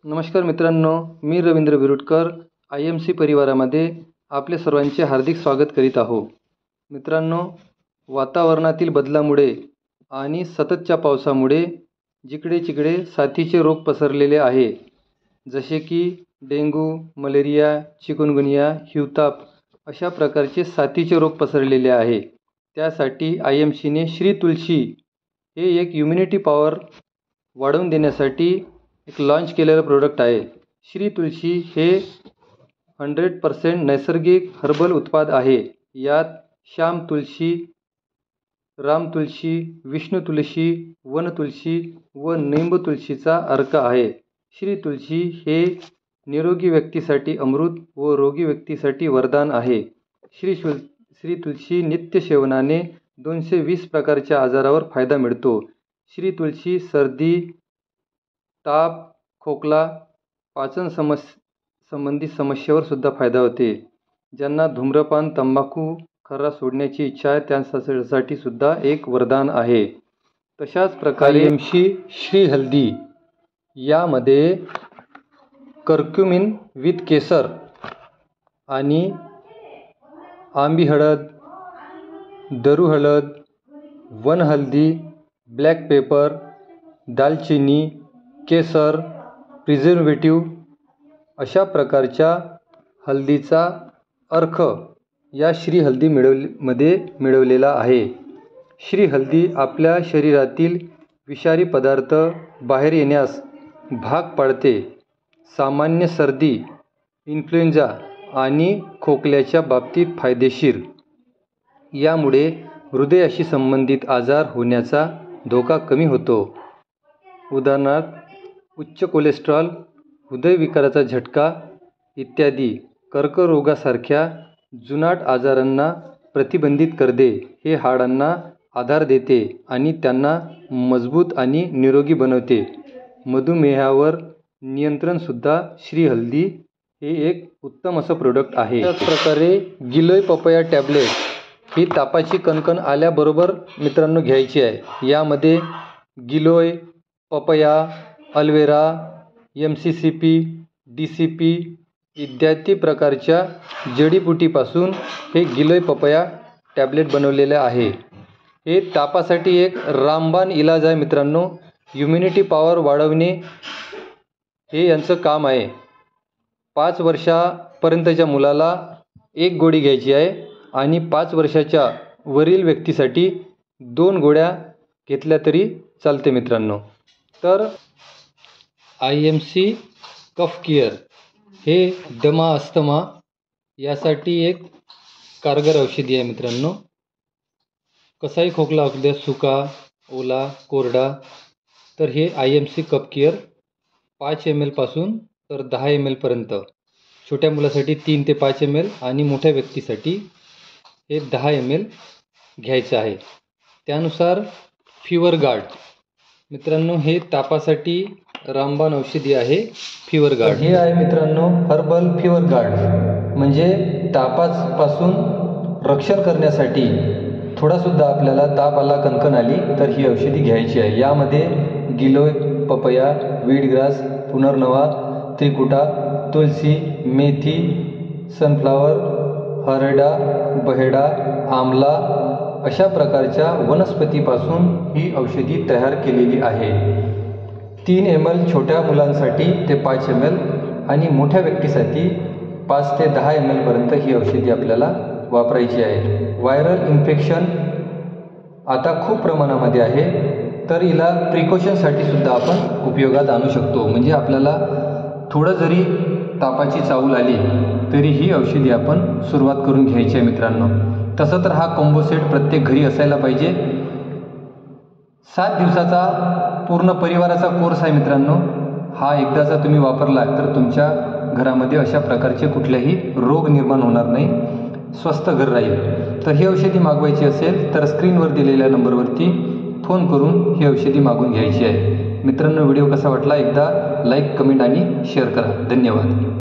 नमस्कार मित्रांनो, मी रवींद्र बिरुटकर IMC परिवारामध्ये आपले सर्वांचे हार्दिक स्वागत करीत आहो। मित्रांनो, वातावरणातील बदलामुळे आणि सततच्या पावसामुळे जिकडे तिकडे साथीचे रोग पसरलेले आहे, जसे की डेंग्यू, मलेरिया, चिकनगुनिया, हिवताप अशा प्रकारचे साथीचे रोग पसरलेले आहे। त्यासाठी IMCने श्री तुलसी हे एक इम्युनिटी पॉवर वाढवून देण्यासाठी एक लॉन्च केलेलं प्रोडक्ट आहे। श्री तुलसी हे 100% नैसर्गिक हर्बल उत्पाद आहे। यात श्याम तुलसी, राम तुलसी, विष्णु तुलसी, वन तुलसी व निंब तुलसीचा अर्क आहे। श्री तुलसी हे निरोगी व्यक्तीसाठी अमृत व रोगी व्यक्तीसाठी वरदान आहे। श्री तुलसी नित्य सेवनाने 220 प्रकारच्या आजारावर फायदा मिळतो। श्री तुलसी सर्दी, ताप, खोकला, पाचन संबंधी समस्यावर सुद्धा फायदा होते। ज्यांना धूम्रपान, तंबाखू, खर्रा सोडण्याची इच्छा आहे त्यांच्यासाठी सुद्धा एक वरदान आहे। तशाच प्रकारे IMC श्री हल्दी यामध्ये कर्क्युमिन विथ केसर आणि आंबी हळद, दरू हळद, वन हल्दी, ब्लॅक पेपर, दालचिनी, केसर, प्रिझर्वेटिव्ह अशा प्रकारच्या हल्दीचा अर्क या श्री हल्दी मध्ये मिळवलेला आहे। श्री हल्दी आपल्या शरीरातील विषारी पदार्थ बाहेर येण्यास भाग पाडते। सामान्य सर्दी, इन्फ्लुएंझा आणि खोकल्याच्या बाबतीत फायदेशीर। यामुळे हृदयाशी संबंधित आजार होण्याचा धोका कमी होतो। उदाहरणार्थ उच्च कोलेस्ट्रॉल, हृदयविकाराचा झटका इत्यादी कर्करोगासारख्या जुनाट आजारांना प्रतिबंधित करते। हे हाडांना आधार देते आणि त्यांना मजबूत आणि निरोगी बनवते। मधुमेहावर नियंत्रण सुद्धा श्री हल्दी हे एक उत्तम असं प्रोडक्ट आहे। त्याच प्रकारे गिलोय पपया टॅबलेट ही तापाची कणकण आल्याबरोबर मित्रांनो घ्यायची आहे। यामध्ये गिलोय, पपया, अल्वेरा, MCCP, DCP इत्यादी प्रकारच्या जडीबुटीपासून हे गिलोय पपया टॅबलेट बनवलेले आहे। हे तापासाठी एक रामबाण इलाज आहे मित्रांनो। इम्युनिटी पॉवर वाढवणे हे यांचं काम आहे। 5 वर्षापर्यंतच्या मुलाला एक गोळी घ्यायची आहे आणि 5 वर्षाच्या वरील व्यक्तीसाठी 2 गोळ्या घेतल्या तरी चालते मित्रांनो। तर IMC कफ केअर हे दमा, अस्थमा यासाठी एक कारगर औषधी आहे मित्रांनो। कसाही खोकला असू द्या, सुका, ओला, कोरडा, तर हे IMC कफ केअर 5 ml पासून तर 10 ml पर्यंत, छोट्या मुलासाठी 3 ते 5 ml आणि मोठ्या व्यक्तीसाठी हे 10 ml घ्यायचं आहे। त्यानुसार फीवर गार्ड मित्रांनो, हे तापासाठी रामबाण औषधी आहे। फीवर गार्ड हे आहे मित्रांनो हर्बल फीवर गार्ड, म्हणजे तापापासून रक्षण करण्यासाठी थोडासुद्धा आपल्याला ताप आला, कणकण आली तर ही औषधी घ्यायची आहे। यामध्ये गिलोय पपया, वीडग्रास, पुनर्नवा, त्रिकुटा, तुलसी, मेथी, सनफ्लावर, हरडा, बहेडा, आमला अशा प्रकारच्या वनस्पतीपासून ही औषधी तयार केलेली आहे। 3 ml छोट्या मुलांसाठी ते 5 ml आणि मोठ्या व्यक्तीसाठी 5 ते 10 ml पर्यंत ही औषधी आपल्याला वापरायची आहे। व्हायरल इन्फेक्शन आता खूप प्रमाणामध्ये आहे, तर हिला प्रिकॉशनसाठी सुद्धा आपण उपयोगात आणू शकतो। म्हणजे आपल्याला थोडं जरी तापाची चाहूल आली तरी ही औषधी आपण सुरुवात करून घ्यायची आहे मित्रांनो। तसं तर हा कॉम्बो सेट प्रत्येक घरी असायला पाहिजे। 7 दिवसाचा पूर्ण परिवाराचा कोर्स आहे मित्रांनो। हा एकदाचा तुम्ही वापरला तर तुमच्या घरामध्ये अशा प्रकारचे कुठलेही रोग निर्माण होणार नाही, स्वस्थ घर राहील। तर ही औषधी मागवायची असेल तर स्क्रीनवर दिलेल्या नंबरवरती फोन करून ही औषधी मागून घ्यायची आहे। मित्रांनो, व्हिडिओ कसा वाटला एकदा लाईक, कमेंट आणि शेअर करा। धन्यवाद।